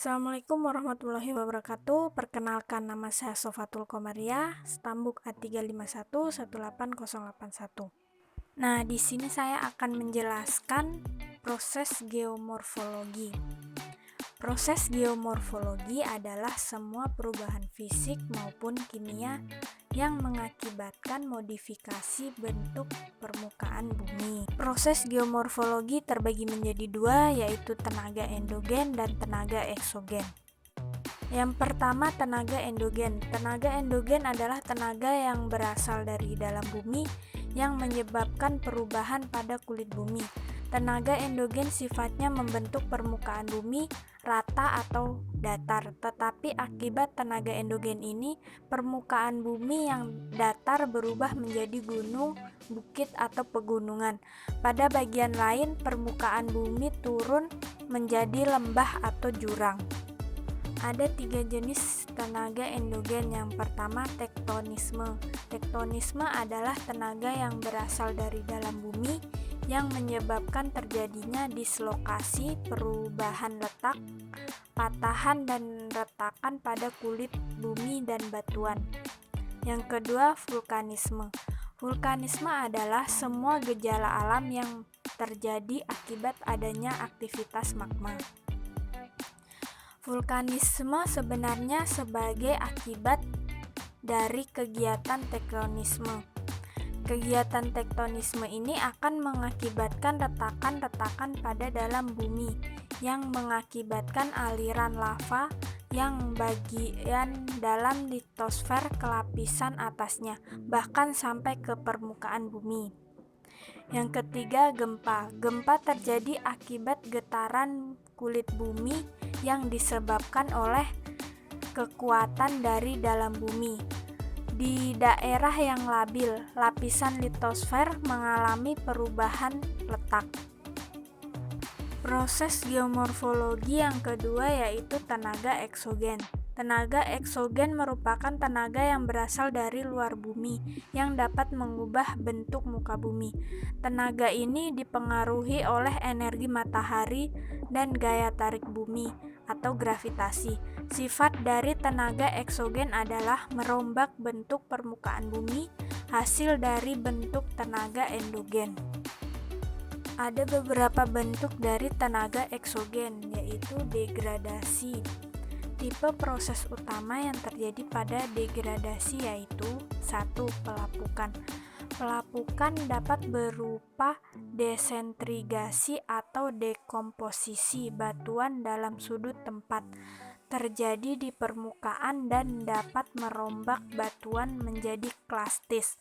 Assalamualaikum warahmatullahi wabarakatuh. Perkenalkan, nama saya Sofatul Komariah, stambuk A351-18081. Nah, di sini saya akan menjelaskan proses geomorfologi. Proses geomorfologi adalah semua perubahan fisik maupun kimia yang mengakibatkan modifikasi bentuk permukaan bumi. Proses geomorfologi terbagi menjadi dua, yaitu tenaga endogen dan tenaga eksogen. Yang pertama, tenaga endogen. Tenaga endogen adalah tenaga yang berasal dari dalam bumi yang menyebabkan perubahan pada kulit bumi. Tenaga endogen sifatnya membentuk permukaan bumi rata atau datar, tetapi akibat tenaga endogen ini, permukaan bumi yang datar berubah menjadi gunung, bukit, atau pegunungan. Pada bagian lain, permukaan bumi turun menjadi lembah atau jurang. Ada 3 jenis tenaga endogen. Yang pertama, tektonisme. Tektonisme adalah tenaga yang berasal dari dalam bumi yang menyebabkan terjadinya dislokasi, perubahan letak, patahan dan retakan pada kulit bumi dan batuan. Yang kedua, vulkanisme. Vulkanisme adalah semua gejala alam yang terjadi akibat adanya aktivitas magma. Vulkanisme sebenarnya sebagai akibat dari kegiatan tektonisme. Kegiatan tektonisme ini akan mengakibatkan retakan-retakan pada dalam bumi yang mengakibatkan aliran lava yang bagian dalam litosfer ke lapisan atasnya, bahkan sampai ke permukaan bumi. Yang ketiga, gempa. Gempa terjadi akibat getaran kulit bumi yang disebabkan oleh kekuatan dari dalam bumi. Di daerah yang labil, lapisan litosfer mengalami perubahan letak. Proses geomorfologi yang kedua yaitu tenaga eksogen. Tenaga eksogen merupakan tenaga yang berasal dari luar bumi yang dapat mengubah bentuk muka bumi. Tenaga ini dipengaruhi oleh energi matahari dan gaya tarik bumi atau gravitasi. Sifat dari tenaga eksogen adalah merombak bentuk permukaan bumi hasil dari bentuk tenaga endogen. Ada beberapa bentuk dari tenaga eksogen, yaitu degradasi. Tipe proses utama yang terjadi pada degradasi yaitu 1. Pelapukan. Pelapukan dapat berupa desentrigasi atau dekomposisi batuan dalam sudut tempat, terjadi di permukaan dan dapat merombak batuan menjadi klastis.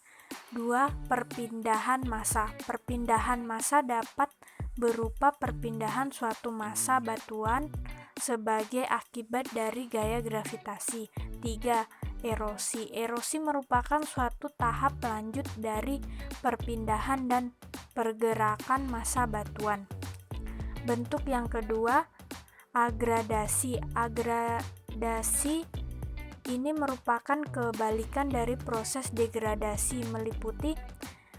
2. Perpindahan massa. Perpindahan massa dapat berupa perpindahan suatu massa batuan sebagai akibat dari gaya gravitasi. 3. Erosi. Erosi merupakan suatu tahap lanjut dari perpindahan dan pergerakan massa batuan. Bentuk yang kedua, agradasi. Agradasi ini merupakan kebalikan dari proses degradasi, meliputi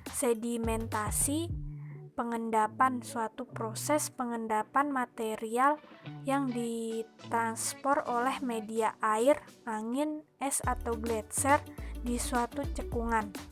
sedimentasi, pengendapan, suatu proses pengendapan material yang ditransport oleh media air, angin, es atau gletser di suatu cekungan.